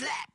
slap.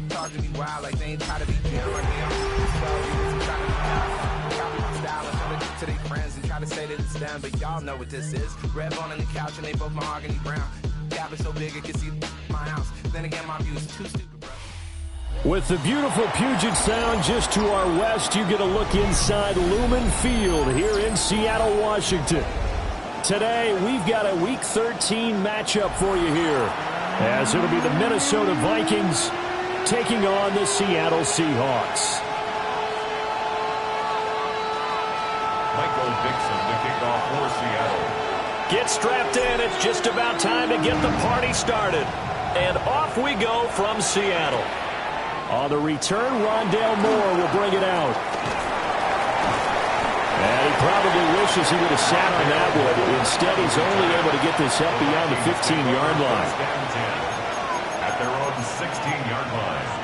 Talk to me wild like they ain't tired of me down like me. I'm 12 years and trying to be down. Copy my style and show it to their friends and try to say that it's them, but y'all know what this is. Red bone on the couch and they both mahogany brown. Cabin so big it can see my house. Then again, my view is too stupid, bro. With the beautiful Puget Sound just to our west, you get a look inside Lumen Field here in Seattle, Washington. Today, we've got a Week 13 matchup for you here, as it'll be the Minnesota Vikings taking on the Seattle Seahawks. Michael Dixon to kick off for Seattle. Get strapped in. It's just about time to get the party started. And off we go from Seattle. On the return, Rondale Moore will bring it out. And he probably wishes he would have sat on that one. Instead, he's only able to get this up beyond the 15-yard line. At their own 16-yard line.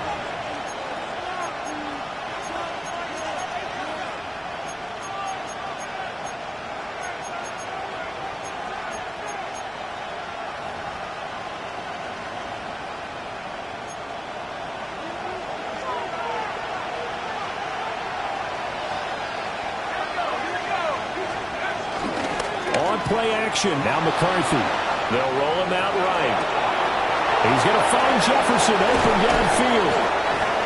On play action, now McCarthy. They'll roll him out right. He's going to find Jefferson open downfield.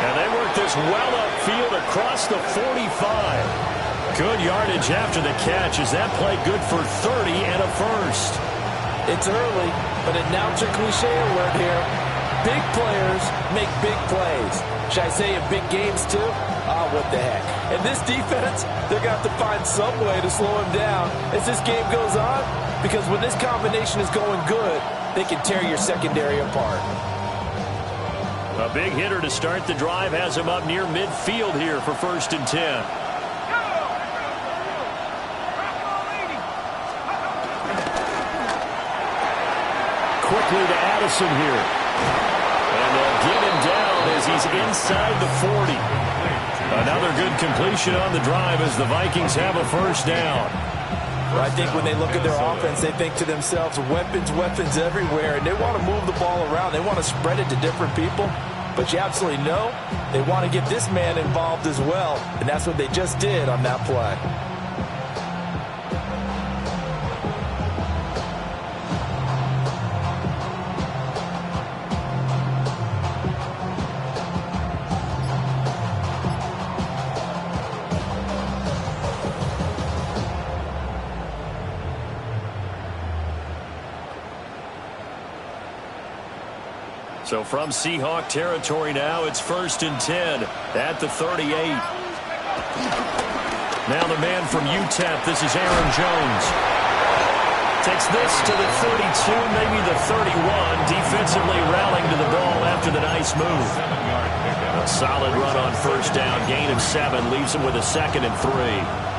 And they work this well upfield across the 45. Good yardage after the catch. Is that play good for 30 and a first? It's early, but announcer cliche alert here. Big players make big plays. Should I say in big games too? Ah, what the heck. And this defense, they're going to have to find some way to slow him down as this game goes on. Because when this combination is going good, they can tear your secondary apart. A big hitter to start the drive has him up near midfield here for 1st and 10. Quickly to Addison here. And they'll get him down as he's inside the 40. Another good completion on the drive as the Vikings have a first down. Well, I think when they look at their offense, they think to themselves, weapons, weapons everywhere, and they want to move the ball around. They want to spread it to different people, but you absolutely know they want to get this man involved as well, and that's what they just did on that play. So from Seahawk territory now, it's 1st and 10 at the 38. Now the man from UTEP, this is Aaron Jones. Takes this to the 32, maybe the 31, defensively rallying to the ball after the nice move. A solid run on first down, gain of 7, leaves him with a 2nd and 3.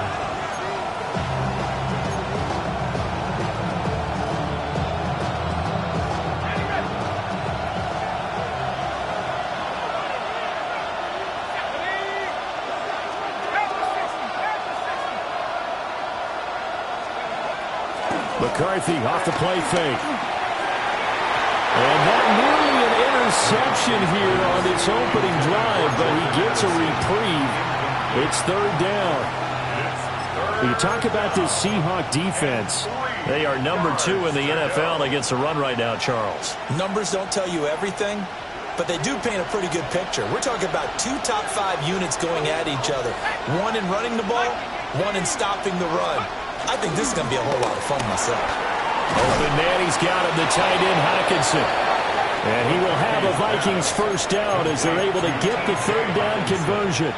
McCarthy off the play fake. And not nearly an interception here on its opening drive, but he gets a reprieve. It's 3rd down. You talk about this Seahawk defense. They are number 2 in the NFL against the run right now, Charles. Numbers don't tell you everything, but they do paint a pretty good picture. We're talking about 2 top 5 units going at each other. One in running the ball, one in stopping the run. I think this is going to be a whole lot of fun myself. Open man, he's got him, the tight end Hockenson. And he will have a Vikings first down as they're able to get the 3rd down conversion.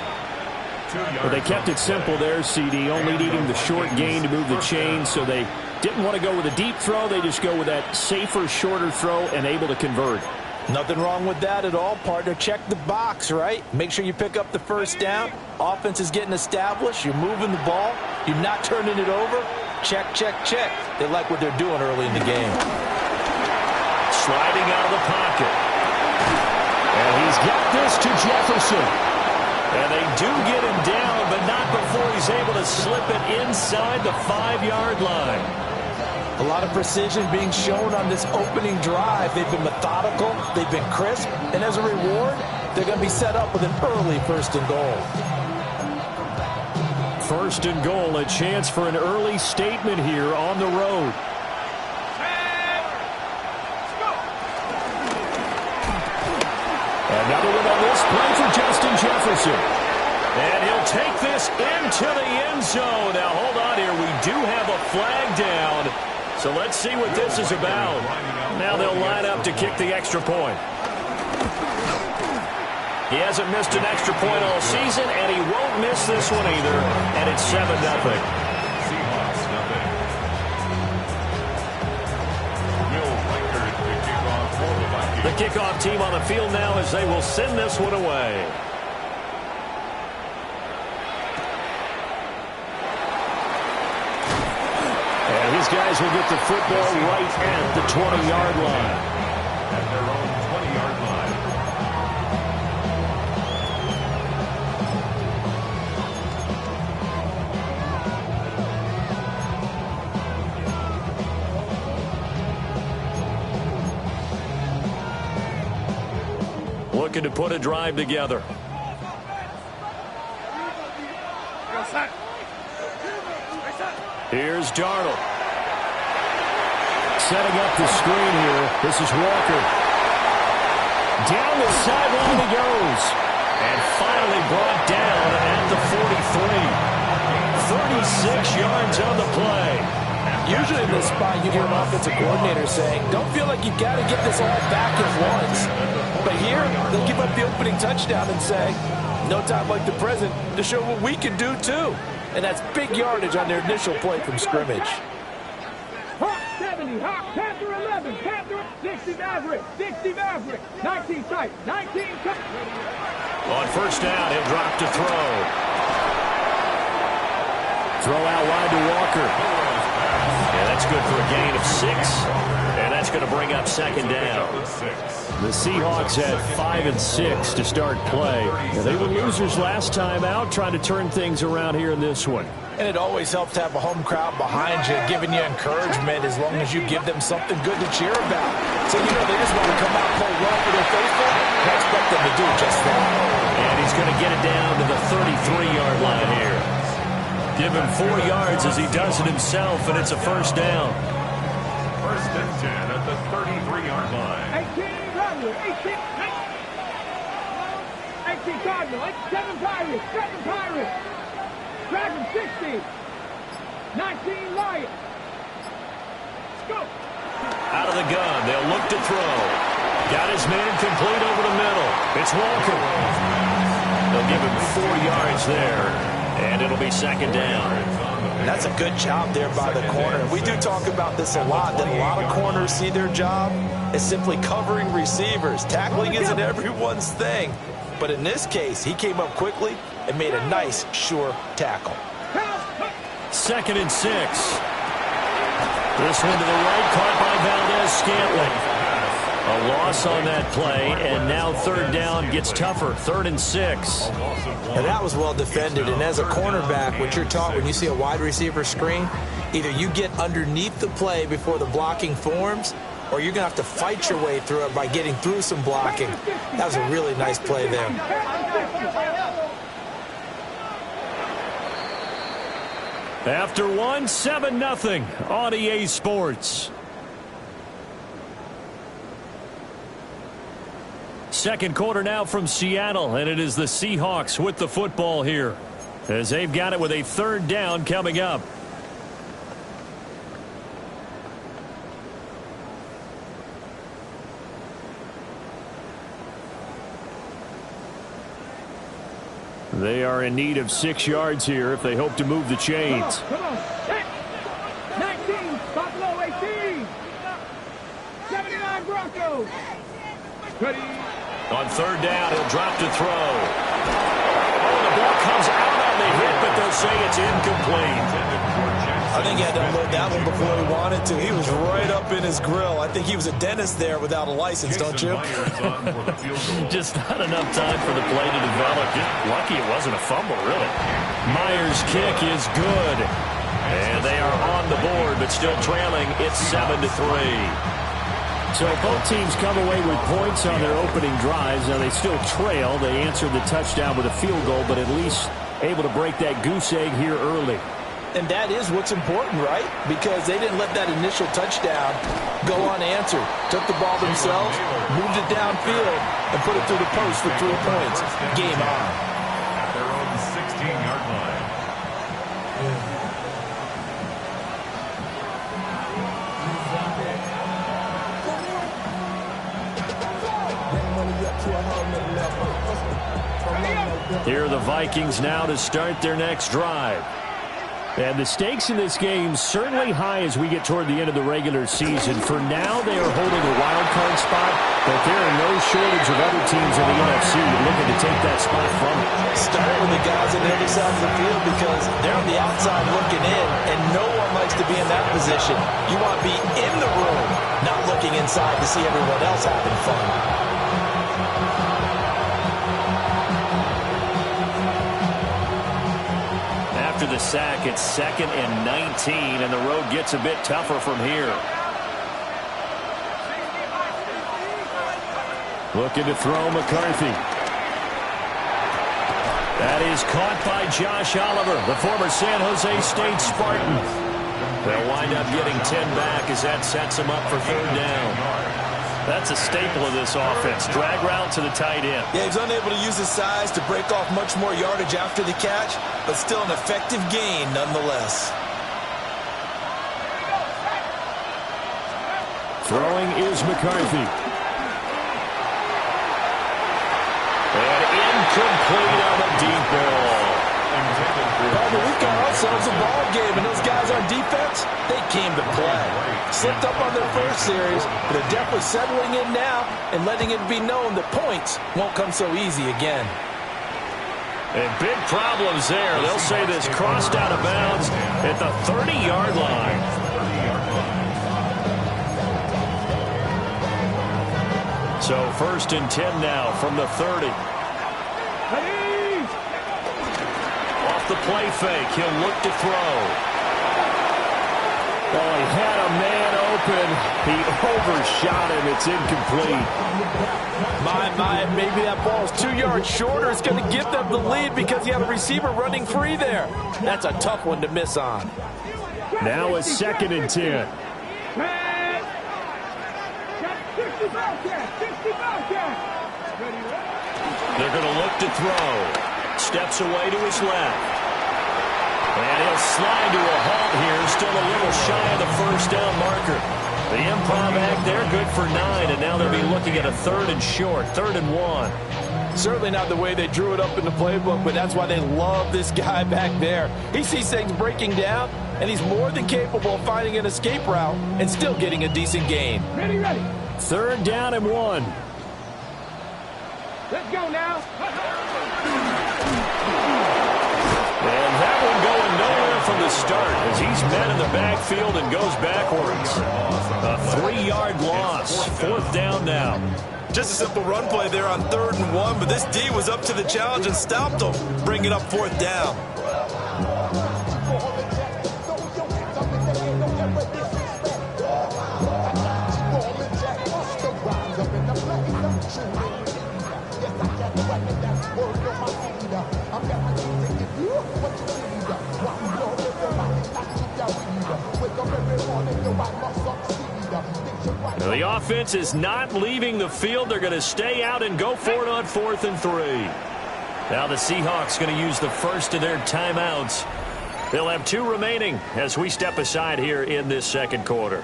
But they kept it simple there, CD, only needing the short gain to move the chain, so they didn't want to go with a deep throw. They just go with that safer, shorter throw and able to convert. Nothing wrong with that at all, partner. Check the box, right? Make sure you pick up the first down. Offense is getting established. You're moving the ball. You're not turning it over. Check, check, check. They like what they're doing early in the game. Sliding out of the pocket. And he's got this to Jefferson. And they do get him down, but not before he's able to slip it inside the 5-yard line. A lot of precision being shown on this opening drive. They've been methodical. They've been crisp. And as a reward, they're going to be set up with an early 1st and goal. 1st and goal, a chance for an early statement here on the road. Another one on this play for Justin Jefferson. And he'll take this into the end zone. Now, hold on here. We do have a flag down. So let's see what this is about. Now they'll line up to kick the extra point. He hasn't missed an extra point all season, and he won't miss this one either. And it's 7-0. Seahawks, nothing. Will Reichard, the kickoff for the Vikings. The kickoff team on the field now as they will send this one away. And these guys will get the football right at the 20-yard line. At their own 20-yard line. Looking to put a drive together. Here's Darnold. Setting up the screen here. This is Walker. Down the sideline he goes. And finally brought down at the 43. 36 yards on the play. Usually in this spot, you hear an offensive coordinator saying, don't feel like you've got to get this all back at once. But here, they'll give up the opening touchdown and say, no time like the present to show what we can do too. And that's big yardage on their initial play from scrimmage. Hawk 70, Hawk, Panther 11, Panther 60 Maverick, 60 Maverick, 19 tight, 19 tight. On 1st down, he'll drop to throw. Throw out wide to Walker. Yeah, that's good for a gain of 6. And that's going to bring up 2nd down. The Seahawks had 5 and 6 to start play. Yeah, they were losers last time out, trying to turn things around here in this one. And it always helps to have a home crowd behind you, giving you encouragement as long as you give them something good to cheer about. So, you know, they just want to come out cold run for their faithful. I expect them to do just that. And he's going to get it down to the 33-yard line here. Give him 4 yards as he does it himself, and it's a 1st down. 1st and 10 at the 33-yard line. 18 Cardinal, 18 Cardinal, 7 Pirates, 7 Pirates. Dragon 60, 19 Lions. Let's go. Out of the gun, they'll look to throw. Got his man complete over the middle. It's Walker. They'll give him 4 yards there, and it'll be 2nd down. That's a good job there by the corner. We do talk about this a lot, that a lot of corners see their job as simply covering receivers. Tackling isn't everyone's thing. But in this case, he came up quickly and made a nice, sure tackle. 2nd and 6. This one to the right, caught by Valdez-Scantling. A loss on that play, and now 3rd down gets tougher. 3rd and 6. And that was well defended. And as a cornerback, what you're taught when you see a wide receiver screen, either you get underneath the play before the blocking forms, or you're going to have to fight your way through it by getting through some blocking. That was a really nice play there. After 1, 7-0 on EA Sports. 2nd quarter now from Seattle, and it is the Seahawks with the football here, as they've got it with a 3rd down coming up. They are in need of 6 yards here if they hope to move the chains. Come on. 19, On third down, he'll drop to throw. Oh, the ball comes out on the hit, but they'll say it's incomplete. I think he had to unload that one before he wanted to. He was right up in his grill. I think he was a dentist there without a license, don't you? Just not enough time for the play to develop. Just lucky it wasn't a fumble, really. Myers' kick is good. And they are on the board, but still trailing. It's 7-3. So both teams come away with points on their opening drives. Now they still trail. They answered the touchdown with a field goal, but at least able to break that goose egg here early. And that is what's important, right? Because they didn't let that initial touchdown go unanswered. Took the ball themselves, moved it downfield, and put it through the post for 3 points. Game on. At their own 16-yard line. Here are the Vikings now to start their next drive. And the stakes in this game certainly high as we get toward the end of the regular season. For now, they are holding a wild card spot, but there are no shortage of other teams in the NFC looking to take that spot from them. Start with the guys on the other side of the field because they're on the outside looking in, and no one likes to be in that position. You want to be in the room, not looking inside to see everyone else having fun. After the sack, it's 2nd and 19, and the road gets a bit tougher from here. Looking to throw McCarthy. That is caught by Josh Oliver, the former San Jose State Spartan. They'll wind up getting 10 back as that sets them up for 3rd down. That's a staple of this offense. Drag route to the tight end. Yeah, he's unable to use his size to break off much more yardage after the catch, but still an effective gain nonetheless. Throwing is McCarthy. And incomplete on a deep ball. We've got ourselves a ball game, and those guys on defense, they came to play. Slipped up on their first series, but they're definitely settling in now and letting it be known that points won't come so easy again. And big problems there. They'll say this crossed out of bounds at the 30-yard line. So 1st and 10 now from the 30. Off the play fake, he'll look to throw. Oh, he had a man open. He overshot him. It's incomplete. Maybe that ball's 2 yards shorter. It's going to give them the lead because he had a receiver running free there. That's a tough one to miss on. Now a 2nd and 10. They're going to look to throw. Steps away to his left. And he'll slide to a halt here. Still a little shy of the 1st down marker. The improv act there, good for 9. And now they'll be looking at a 3rd and short, 3rd and 1. Certainly not the way they drew it up in the playbook, but that's why they love this guy back there. He sees things breaking down, and he's more than capable of finding an escape route and still getting a decent gain. Ready. 3rd down and 1. Let's go now. And that one going nowhere from the start as he's met in the backfield and goes backwards. A 3-yard loss. 4th down now. Just a simple run play there on 3rd and 1, but this D was up to the challenge and stopped him, bringing up 4th down. The offense is not leaving the field. They're going to stay out and go for it on 4th and 3. Now the Seahawks going to use the first of their timeouts. They'll have 2 remaining as we step aside here in this 2nd quarter.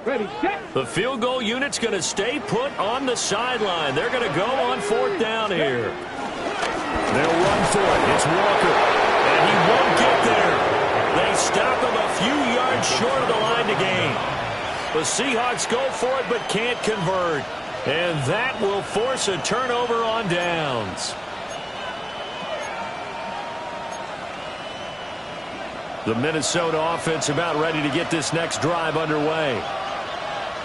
Ready, set. The field goal unit's going to stay put on the sideline. They're going to go on 4th down here. They'll run for it. It's Walker. And he won't get there. They stop him a few yards short of the line to gain. The Seahawks go for it but can't convert. And that will force a turnover on downs. The Minnesota offense about ready to get this next drive underway.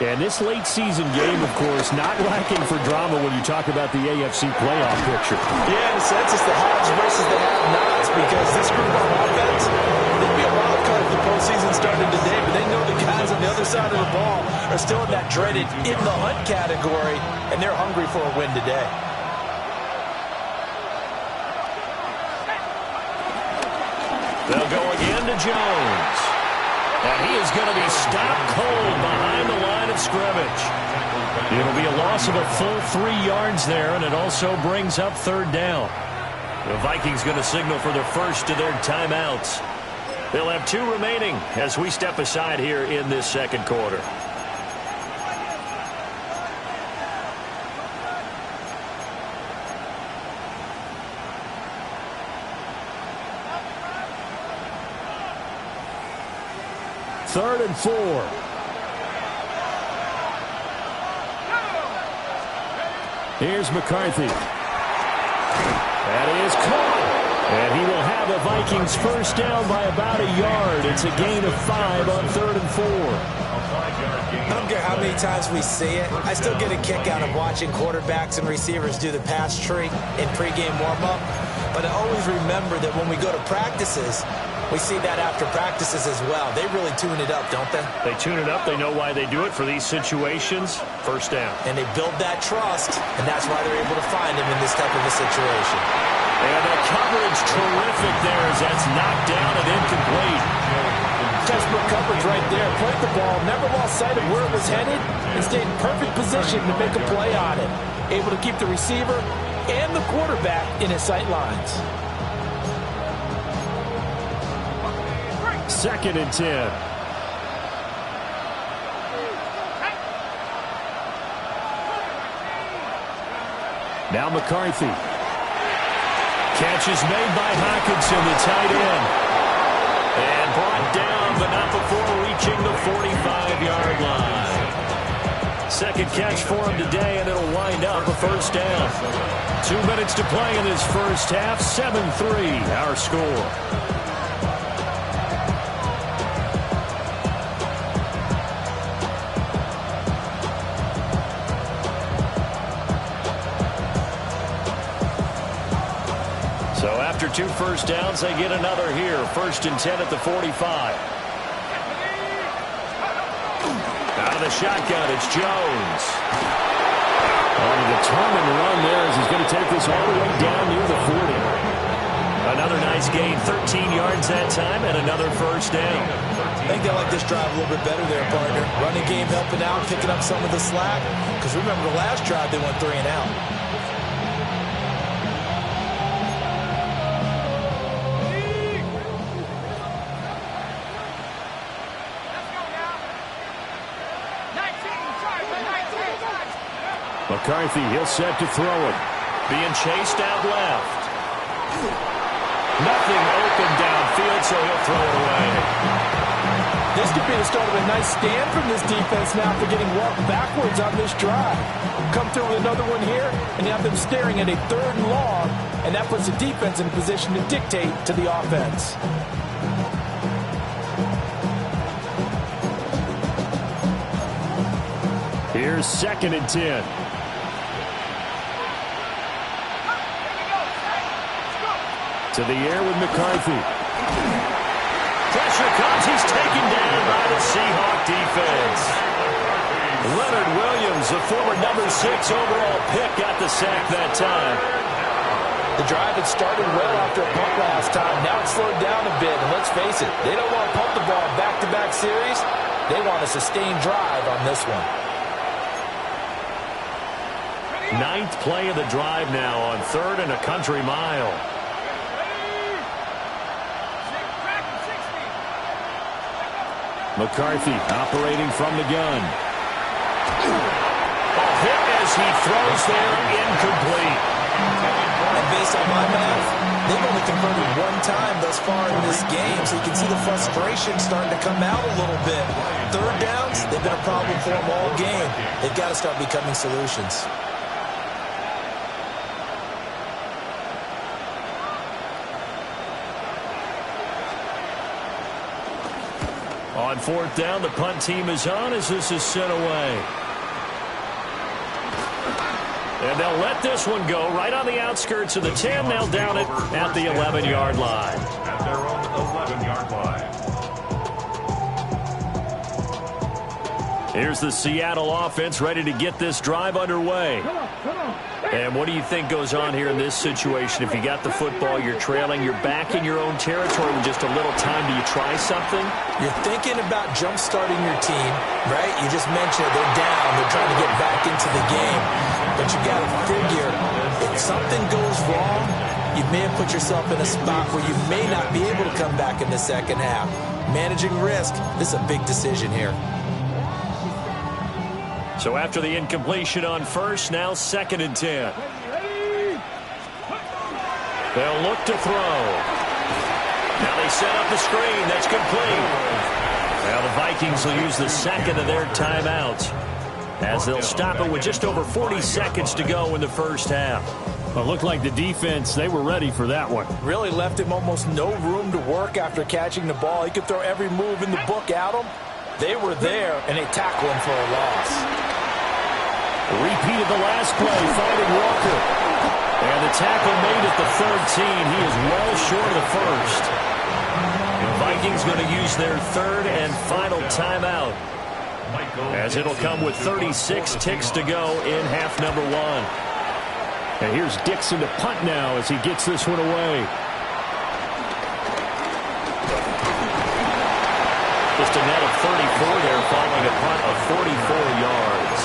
And this late season game, of course, not lacking for drama when you talk about the AFC playoff picture. Yeah, in a sense, it's the haves versus the have-nots, because this group on offense, they'd be a wild card if the postseason started today, but they know the guys on the other side of the ball are still in that dreaded in-the-hunt category, and they're hungry for a win today. They'll go again to Jones. And he is going to be stopped cold behind the line of scrimmage. It'll be a loss of a full 3 yards there, and it also brings up third down. The Vikings going to signal for the first of their timeouts. They'll have 2 remaining as we step aside here in this second quarter. Third and 4. Here's McCarthy. That is caught. And he will have a Vikings first down by about a yard. It's a gain of 5 on third and 4. I don't care how many times we see it. I still get a kick out of watching quarterbacks and receivers do the pass tree in pregame warm-up. But I always remember that when we go to practices, we see that after practices as well. They really tune it up, don't they? They tune it up. They know why they do it for these situations. First down. And they build that trust, and that's why they're able to find him in this type of a situation. And the coverage terrific there as that's knocked down and incomplete. Textbook coverage right there. Played the ball, never lost sight of where it was headed, and stayed in perfect position to make a play on it. Able to keep the receiver and the quarterback in his sight lines. Second and 10. Now McCarthy. Catch is made by Hockenson, the tight end. And brought down, but not before reaching the 45-yard line. Second catch for him today, and it'll wind up a first down. 2 minutes to play in this first half. 7-3, our score. So after 2 first downs, they get another here. First and 10 at the 45. Out of the shotgun, it's Jones. On a determined run there as he's going to take this all the way down near the 40. Another nice gain, 13 yards that time, and another first down. I think they like this drive a little bit better there, partner. Running game helping out, picking up some of the slack. Because remember the last drive, they went 3 and out. McCarthy, he'll set to throw it. Being chased out left. Nothing open downfield, so he'll throw it away. This could be the start of a nice stand from this defense now for getting walked backwards on this drive. Come through with another one here, and you have them staring at a 3rd and long, and that puts the defense in a position to dictate to the offense. Here's second and 10. To the air with McCarthy. Pressure comes. He's taken down by the Seahawk defense. Leonard Williams, the former number 6 overall pick, got the sack that time. The drive had started well after a punt last time. Now it's slowed down a bit, and let's face it, they don't want to pump the ball back-to-back series. They want a sustained drive on this one. 9th play of the drive now on 3rd and a country mile. McCarthy operating from the gun. A hit as he throws there, incomplete. And based on my math, they've only converted one time thus far in this game, so you can see the frustration starting to come out a little bit. Third downs, they've been a problem for them all game. They've got to start becoming solutions. On fourth down, the punt team is on as this is sent away. And they'll let this one go right on the outskirts of the 10. They'll down it at the 11-yard line. At their own 11-yard line. Here's the Seattle offense ready to get this drive underway. Come on. And what do you think goes on here in this situation? If you got the football, you're trailing, you're back in your own territory with just a little time. Do you try something? You're thinking about jump-starting your team, right? You just mentioned it. They're down. They're trying to get back into the game. But you got to figure, if something goes wrong, you may have put yourself in a spot where you may not be able to come back in the second half. Managing risk, this is a big decision here. So after the incompletion on first, now 2nd and 10. They'll look to throw. Now they set up the screen. That's complete. Now the Vikings will use the second of their timeouts as they'll stop it with just over 40 seconds to go in the first half. Well, it looked like the defense, they were ready for that one. Really left him almost no room to work after catching the ball. He could throw every move in the book at him. They were there, and they tackled him for a loss. Repeat of the last play, finding Walker. And the tackle made at the 13. He is well short of the first. The Vikings going to use their third and final timeout, as it'll come with 36 ticks to go in half number 1. And here's Dixon to punt now as he gets this one away. Just a net of 34 there following a punt of 44 yards.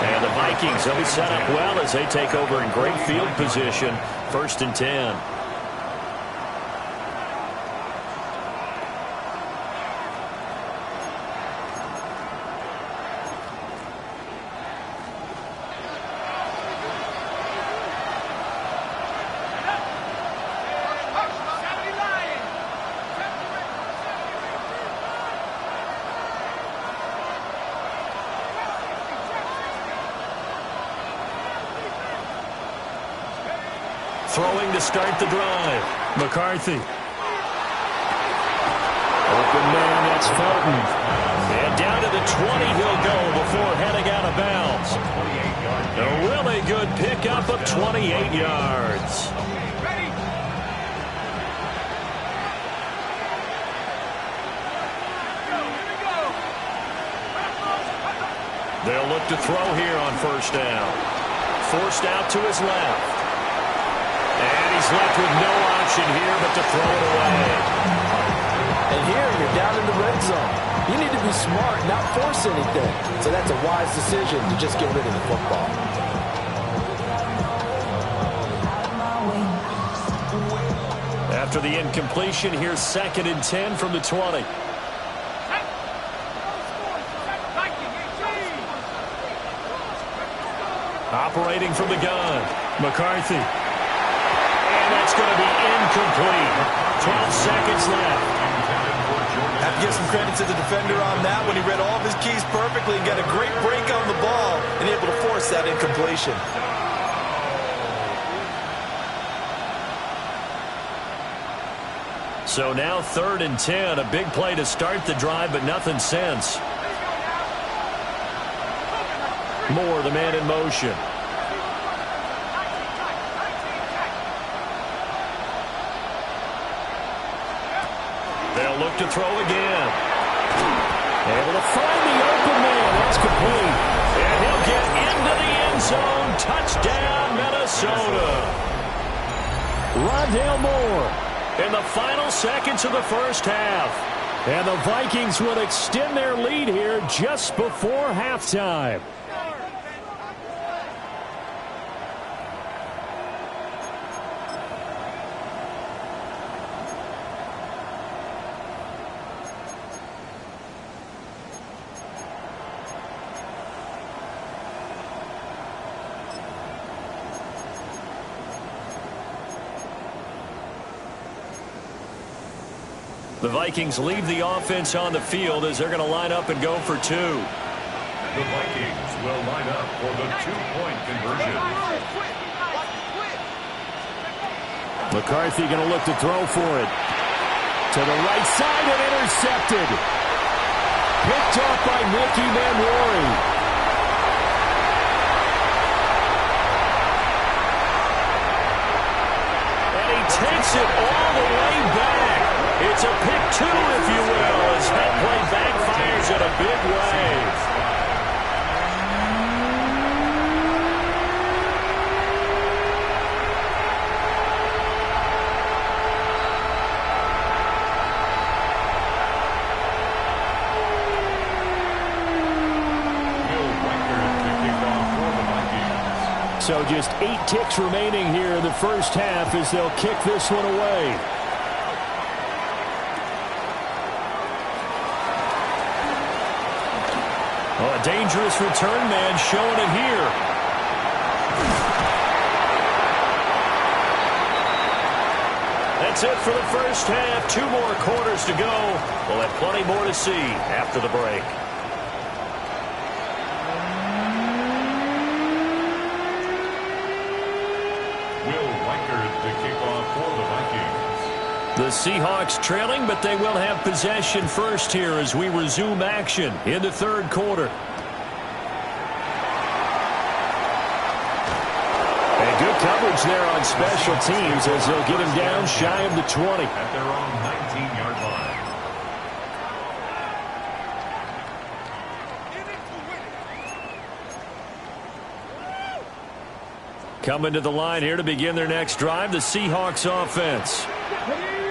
And the Vikings, they'll be set up well as they take over in great field position. 1st and 10. Throwing to start the drive. McCarthy. Open man, that's Felton. And down to the 20 he'll go before heading out of bounds. A really good pickup of 28 yards. They'll look to throw here on first down. Forced out to his left. And he's left with no option here but to throw it away. And here you're down in the red zone. You need to be smart, not force anything. So that's a wise decision to just get rid of the football. After the incompletion, here's 2nd and 10 from the 20. Operating from the gun, McCarthy. And that's going to be incomplete. 12 seconds left. Have to give some credit to the defender on that when he read all of his keys perfectly and got a great break on the ball and able to force that incompletion. So now 3rd and 10. A big play to start the drive, but nothing since. Moore, the man in motion. They'll look to throw again. Able to find the open man. That's complete. And he'll get into the end zone. Touchdown, Minnesota. Rondale Moore. In the final seconds of the first half. And the Vikings will extend their lead here just before halftime. The Vikings leave the offense on the field as they're going to line up and go for two. The Vikings will line up for the two-point conversion. McCarthy going to look to throw for it. To the right side and intercepted. Picked off by Nicky Manwari. Takes it all the way back. It's a pick two, if you will, as that play backfires in a big way. So just 8 ticks remaining here in the first half as they'll kick this one away. Oh, a dangerous return man showing it here. That's it for the first half. 2 more quarters to go. We'll have plenty more to see after the break. The Seahawks trailing, but they will have possession first here as we resume action in the third quarter. And good coverage there on special teams as they'll get him down shy of the 20. At their own 19-yard line. Coming to the line here to begin their next drive, the Seahawks offense.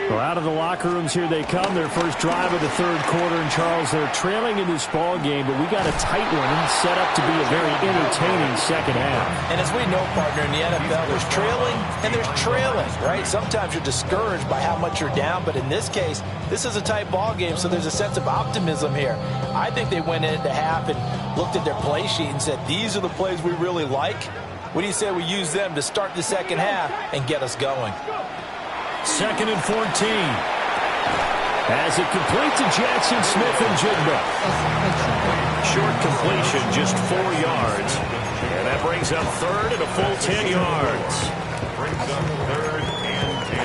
Well, out of the locker rooms here they come. Their first drive of the third quarter. And, Charles, they're trailing in this ball game, but we got a tight one set up to be a very entertaining second half. And as we know, partner, in the NFL, there's trailing and there's trailing, right? Sometimes you're discouraged by how much you're down, but in this case, this is a tight ball game, so there's a sense of optimism here. I think they went into half and looked at their play sheet and said, these are the plays we really like. What do you say we use them to start the second half and get us going? 2nd and 14. As it complete to Jackson Smith-Njigba. Short completion, just 4 yards. And that brings up third and a full 10 yards. Brings up third and 10.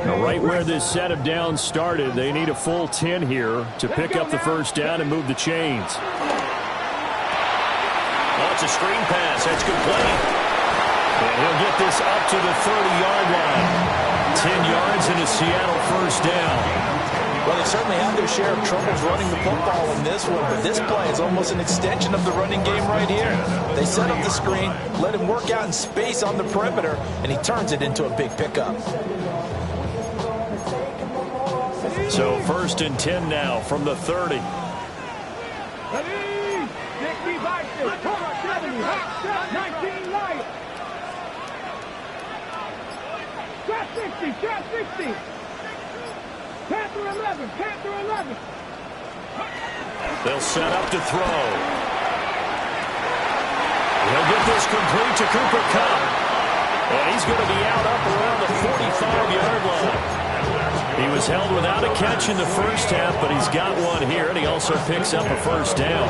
Now, right where this set of downs started, they need a full 10 here to pick up the first down and move the chains. Oh, it's a screen pass. That's complete. And he'll get this up to the 30-yard line. 10 yards and a Seattle first down. Well, they certainly had their share of troubles running the football in this one, but this play is almost an extension of the running game right here. They set up the screen, let him work out in space on the perimeter, and he turns it into a big pickup. So 1st and 10 now from the 30. Ready? 65, 70, 19, Lions. Shot 60, shot 60. Panther 11, Panther 11. They'll set up to throw. He'll get this complete to Cooper Kupp. And he's going to be out up around the 45-yard line. He was held without a catch in the first half, but he's got one here, and he also picks up a first down.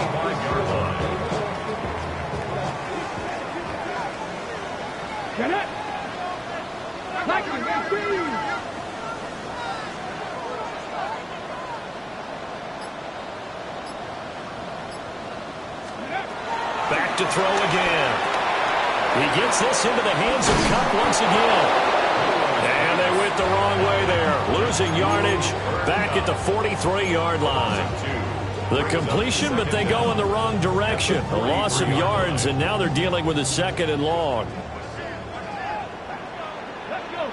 Get it. Back to throw again. He gets this into the hands of Kupp once again. And they went the wrong way there. Losing yardage back at the 43-yard line. The completion, but they go in the wrong direction. A loss of yards, and now they're dealing with a 2nd and long. Let's go.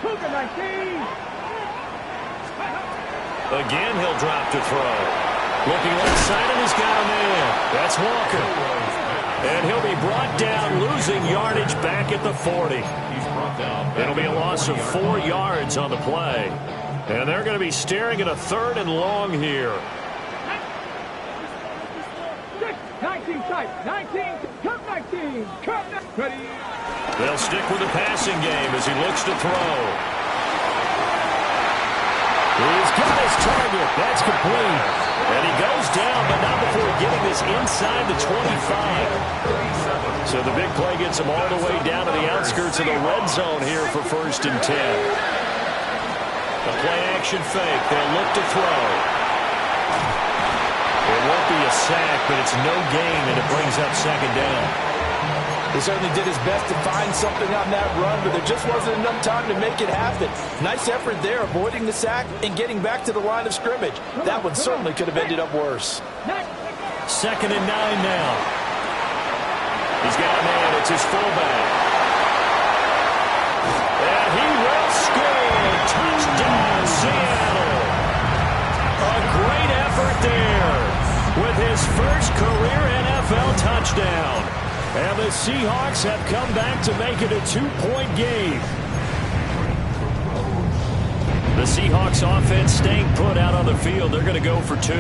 Cougar 19. Again, he'll drop to throw. Looking left side, and he's got a man. That's Walker. And he'll be brought down, losing yardage back at the 40. It'll be a loss of 4 yards on the play. And they're going to be staring at a 3rd and long here. tight. 19. Cut 19. Cut 20. They'll stick with the passing game as he looks to throw. He's got his target. That's complete. And he goes down, but not before getting this inside the 25. So the big play gets him all the way down to the outskirts of the red zone here for 1st and 10. The play-action fake. They'll look to throw. It won't be a sack, but it's no gain, and it brings up 2nd down. He certainly did his best to find something on that run, but there just wasn't enough time to make it happen. Nice effort there, avoiding the sack and getting back to the line of scrimmage. That one certainly could have ended up worse. 2nd and 9 now. He's got a man. It's his fullback. And he will score. Touchdown, Seattle. A great effort there with his first career NFL touchdown. And the Seahawks have come back to make it a 2-point game. The Seahawks offense staying put out on the field. They're going to go for 2. The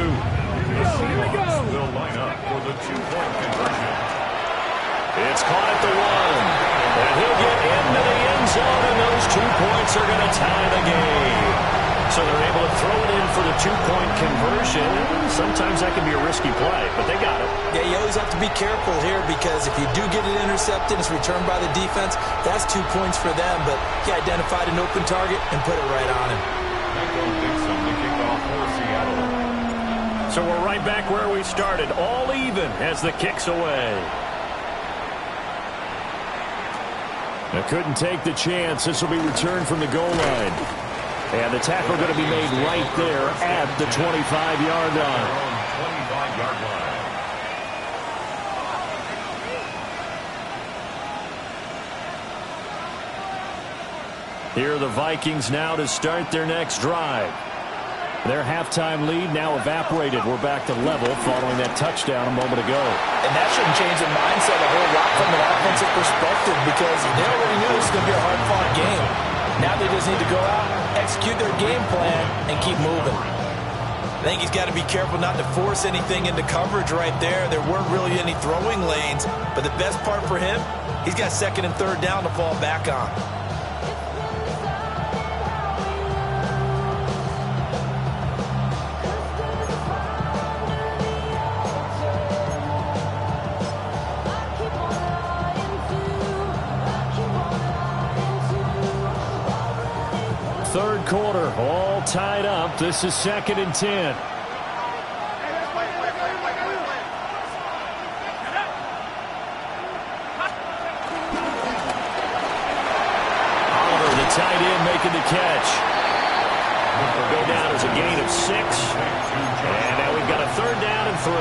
Seahawks will line up for the 2-point conversion. It's caught at the 1. And he'll get into the end zone, and those 2 points are going to tie the game. So they're able to throw it in for the 2-point conversion. Sometimes that can be a risky play, but they got it. Yeah, you always have to be careful here because if you do get it intercepted, it's returned by the defense, that's 2 points for them. But he identified an open target and put it right on him. Michael Dixon, the kickoff for Seattle. So we're right back where we started, all even as the kick's away. Now couldn't take the chance. This will be returned from the goal line. And the tackle going to be made right there at the 25-yard line. 25-yard line. Here are the Vikings now to start their next drive. Their halftime lead now evaporated. We're back to level following that touchdown a moment ago. And that shouldn't change the mindset a whole lot from an offensive perspective because they already knew this was going to be a hard-fought game. Now they just need to go out, execute their game plan, and keep moving. I think he's got to be careful not to force anything into coverage right there. There weren't really any throwing lanes, but the best part for him, he's got 2nd and 3rd down to fall back on. Third quarter, all tied up. This is 2nd and 10. Oliver, the tight end, making the catch. Will go down as a gain of 6. And now we've got a 3rd down and 3.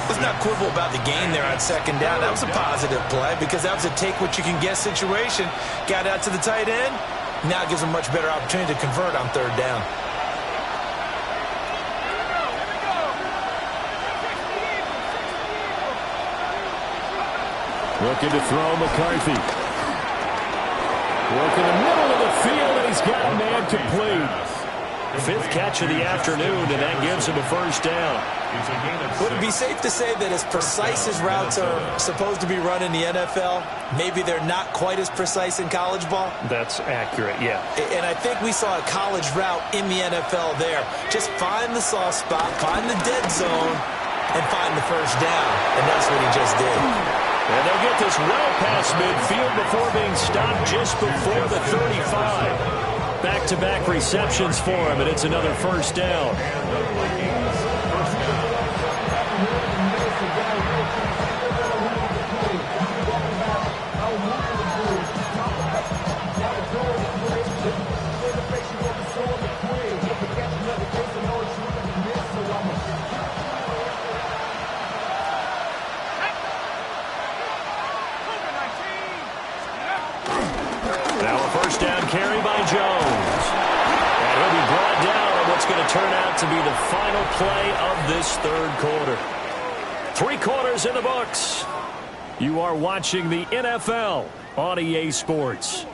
Let's not quibble about the gain there on 2nd down. That was a positive play because that was a take-what-you-can-get situation. Got out to the tight end. Now it gives them a much better opportunity to convert on 3rd down. Looking to throw McCarthy. Working the middle of the field, and he's got a man complete. 5th catch of the afternoon, and that gives him a 1st down. Would it be safe to say that as precise as routes are supposed to be run in the NFL, maybe they're not quite as precise in college ball? That's accurate, yeah. And I think we saw a college route in the NFL there. Just find the soft spot, find the dead zone, and find the 1st down. And that's what he just did. And they'll get this well past midfield before being stopped just before the 35. Back-to-back receptions for him, and it's another 1st down. Now a 1st down carry by Jones. And he'll be brought down on what's going to turn out to be the final play of this 3rd quarter. 3 quarters in the books. You are watching the NFL on EA Sports.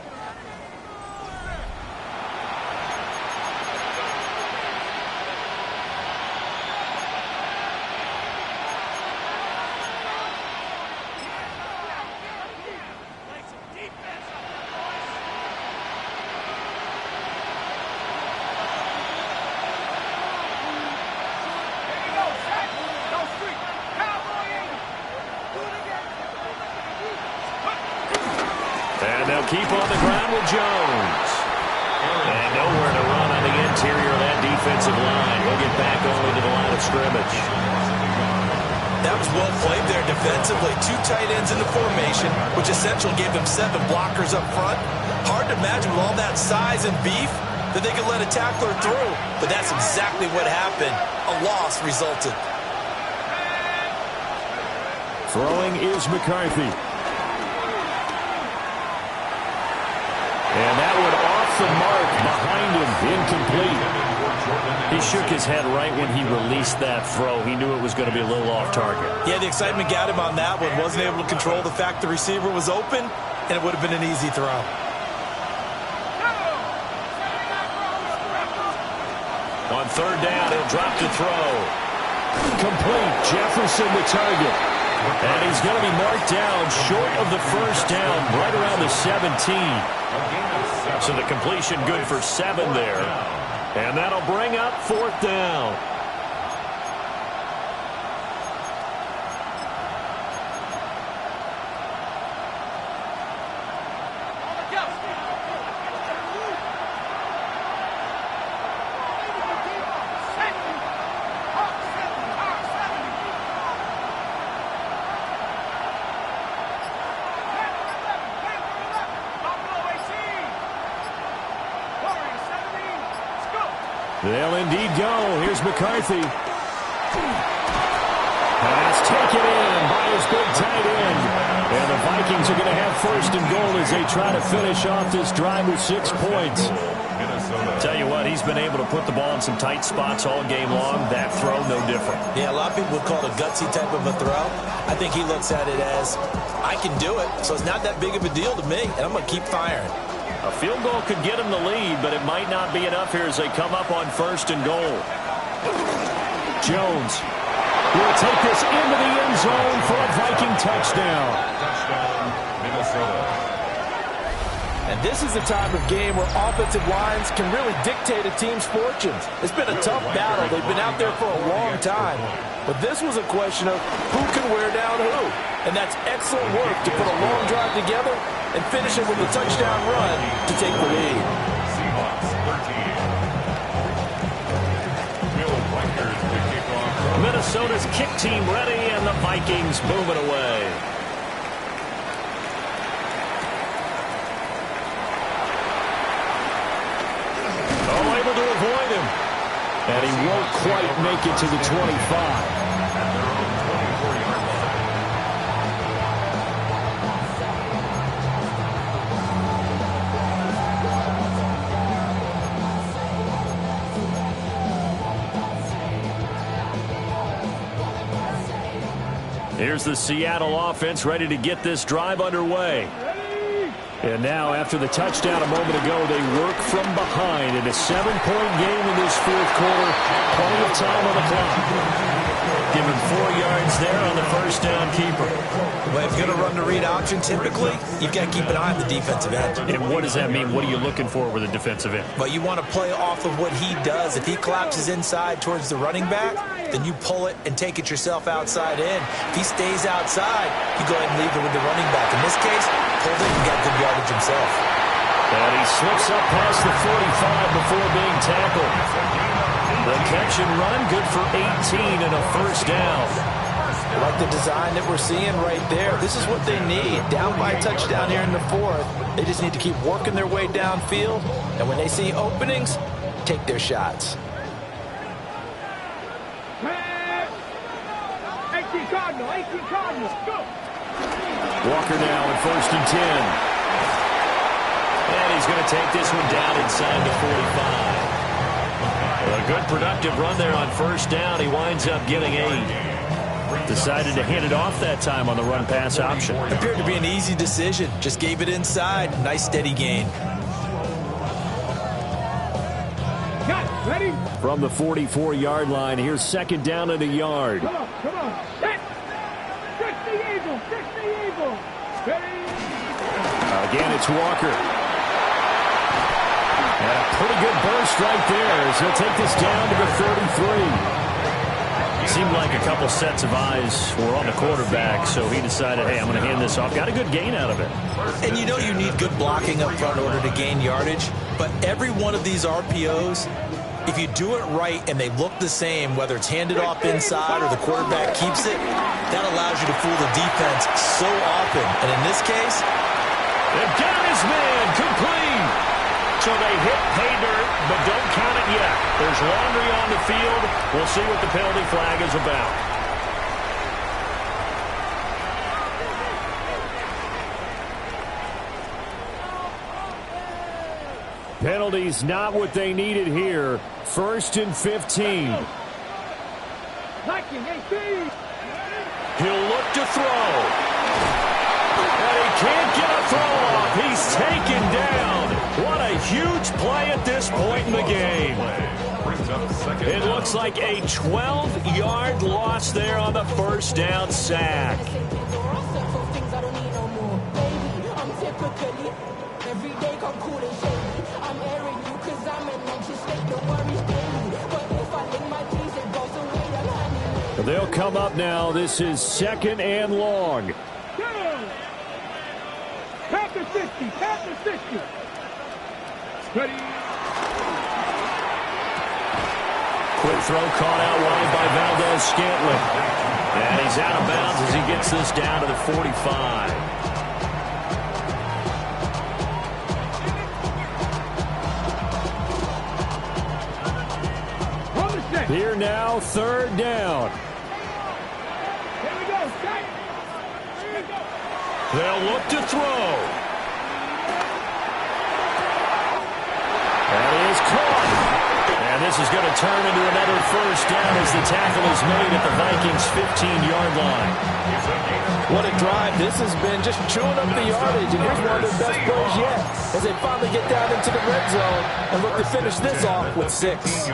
And they'll keep on the ground with Jones. And nowhere to run on the interior of that defensive line. We'll get back only to the line of scrimmage. That was well played there defensively. 2 tight ends in the formation, which essentially gave them 7 blockers up front. Hard to imagine with all that size and beef that they could let a tackler through. But that's exactly what happened. A loss resulted. Throwing is McCarthy. And that one off the mark behind him, incomplete. He shook his head right when he released that throw. He knew it was going to be a little off target. Yeah, the excitement got him on that one. Wasn't able to control the fact the receiver was open, and it would have been an easy throw. On third down, he'll drop to throw. Complete. Jefferson the target. And he's going to be marked down short of the first down, right around the 17. So the completion good for 7 there. And that'll bring up 4th down. They'll indeed go. Here's McCarthy. Pass taken in by his big tight end. And the Vikings are going to have 1st and goal as they try to finish off this drive with 6 points. Tell you what, he's been able to put the ball in some tight spots all game long. That throw, no different. Yeah, a lot of people would call it a gutsy type of a throw. I think he looks at it as, I can do it, so it's not that big of a deal to me, and I'm going to keep firing. A field goal could get him the lead, but it might not be enough here as they come up on 1st and goal. Jones will take this into the end zone for a Viking touchdown. Touchdown, Minnesota. And this is the time of game where offensive lines can really dictate a team's fortunes. It's been a tough battle. They've been out there for a long time. But this was a question of who can wear down who. And that's excellent work to put a long drive together and finish it with a touchdown run to take the lead. Seahawks 13. Will Reichert to kick off. Minnesota's kick team ready, and the Vikings move it away. Oh, able to avoid him. And he won't quite make it to the 25. Here's the Seattle offense ready to get this drive underway. And now, after the touchdown a moment ago, they work from behind in a 7-point game in this 4th quarter. Plenty of time on the clock. Given 4 yards there on the first down keeper. Well, if you're going to run the read option, typically, you've got to keep an eye on the defensive end. And what does that mean? What are you looking for with a defensive end? But you want to play off of what he does. If he collapses inside towards the running back, then you pull it and take it yourself outside in. If he stays outside, you go ahead and leave it with the running back. In this case, pulled it and got good yardage himself. And he slips up past the 45 before being tackled. The catch and run, good for 18 and a first down. I like the design that we're seeing right there. This is what they need. Down by a touchdown here in the 4th. They just need to keep working their way downfield. And when they see openings, take their shots. 18 Cardinals, go! Walker now at 1st and 10. And he's going to take this one down inside the 45. A good productive run there on first down. He winds up getting 8. Decided to hand it off that time on the run-pass option. Appeared to be an easy decision. Just gave it inside. Nice steady gain. Got it. Ready? From the 44-yard line, here's 2nd down and a yard. Come on. Set. Fix the eagle. Ready? Again, it's Walker. And a pretty good burst right there as he'll take this down to the 33. Seemed like a couple sets of eyes were on the quarterback, so he decided, hey, I'm going to hand this off. Got a good gain out of it. And you know you need good blocking up front in order to gain yardage, but every one of these RPOs, if you do it right and they look the same, whether it's handed off inside or the quarterback keeps it, that allows you to fool the defense so often. And in this case, they've got his man complete. So they hit pay dirt, but don't count it yet. There's laundry on the field. We'll see what the penalty flag is about. Penalties not what they needed here. 1st and 15. He'll look to throw. And he can't get a throw off. He's taken down. What a huge play at this point in the game. It looks like a 12-yard loss there on the first down sack. They'll come up now. This is 2nd and long. Panther 60, Panther 60. Ready. Quick throw caught out wide by Valdez-Scantling. And he's out of bounds as he gets this down to the 45. Here now, 3rd down. Here we go, Scott. Here we go. They'll look to throw. That is caught. And this is going to turn into another first down as the tackle is made at the Vikings' 15-yard line. what a drive this has been, just chewing up the yardage. And here's one of their best plays yet as they finally get down into the red zone and look to finish this off with 6.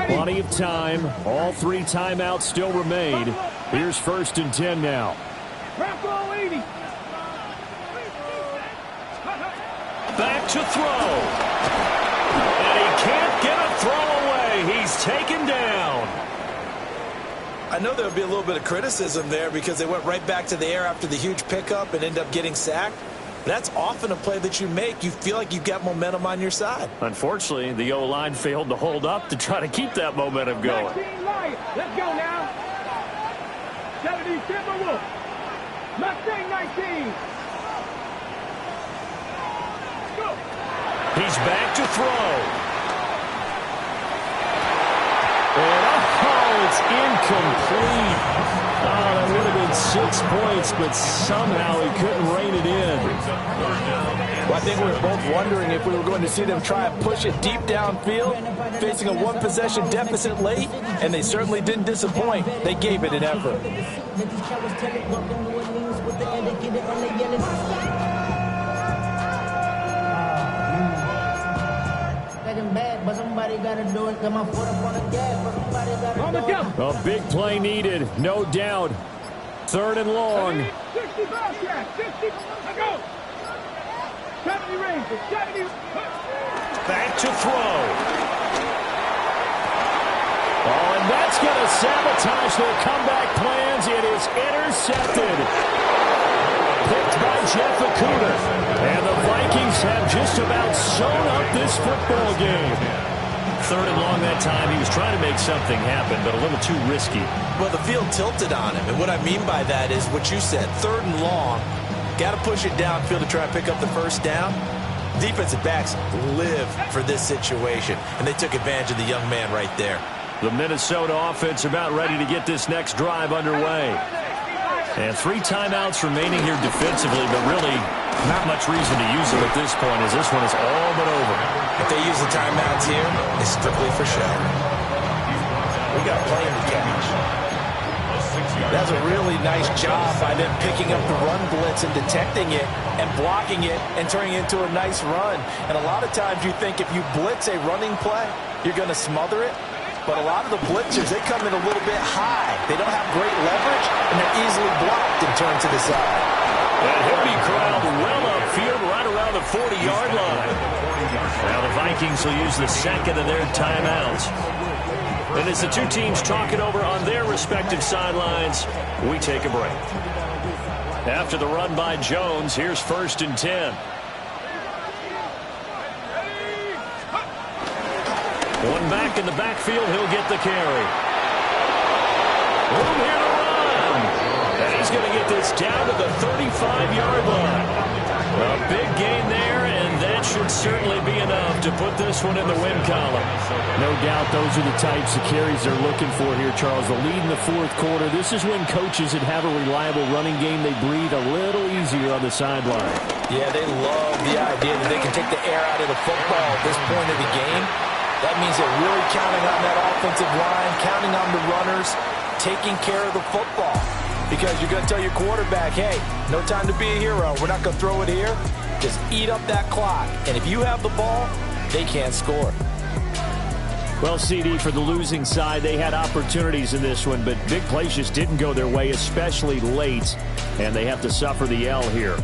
Plenty of time. All 3 timeouts still remain. Here's 1st and 10 now. Back to throw. And he can't get a throw away. He's taken down. I know there would be a little bit of criticism there because they went right back to the air after the huge pickup and end up getting sacked. That's often a play that you make. You feel like you've got momentum on your side. Unfortunately, the O-line failed to hold up to try to keep that momentum going. Let's go now. 70 Timberwolves. Mustang 19. Go. He's back to throw. And it's incomplete. Oh, that would have been 6 points, but somehow he couldn't rein it in. Well, I think we were both wondering if we were going to see them try and push it deep downfield, facing a 1-possession deficit late, and they certainly didn't disappoint. They gave it an effort. But somebody gotta do it. Come on, foot up on the gas, but somebody gotta do it. A big play needed, no doubt. 3rd and long. 65 yards, 60, go. 70 Rangers, 70. Back to throw. Oh, and that's going to sabotage their comeback plans. It is intercepted. Picked by Jeff Okudah. And the Vikings have just about sewn up this football game. 3rd and long that time. He was trying to make something happen, but a little too risky. Well, the field tilted on him, and what I mean by that is what you said. 3rd and long, got to push it downfield to try and pick up the first down. Defensive backs live for this situation, and they took advantage of the young man right there. The Minnesota offense about ready to get this next drive underway. And 3 timeouts remaining here defensively, but really not much reason to use them at this point as this one is all but over. If they use the timeouts here, it's strictly for show. We got plenty to catch. That's a really nice job by them picking up the run blitz and detecting it and blocking it and turning it into a nice run. And a lot of times you think if you blitz a running play, you're going to smother it. But a lot of the blitzers, they come in a little bit high. They don't have great leverage, and they're easily blocked and turned to the side. And he'll be corralled well upfield right around the 40-yard line. Now the Vikings will use the second of their timeouts. And as the two teams talk it over on their respective sidelines, we take a break. After the run by Jones, here's 1st and 10. One back in the backfield, he'll get the carry. Room here to run. And he's going to get this down to the 35-yard line. A big gain there, and that should certainly be enough to put this one in the win column. No doubt those are the types of carries they're looking for here, Charles. The lead in the fourth quarter. This is when coaches that have a reliable running game, they breathe a little easier on the sideline. Yeah, they love the idea that they can take the air out of the football at this point of the game. That means they're really counting on that offensive line, counting on the runners, taking care of the football. Because you're going to tell your quarterback, hey, no time to be a hero. We're not going to throw it here. Just eat up that clock. And if you have the ball, they can't score. Well, CD, for the losing side, they had opportunities in this one, but big plays just didn't go their way, especially late, and they have to suffer the L here.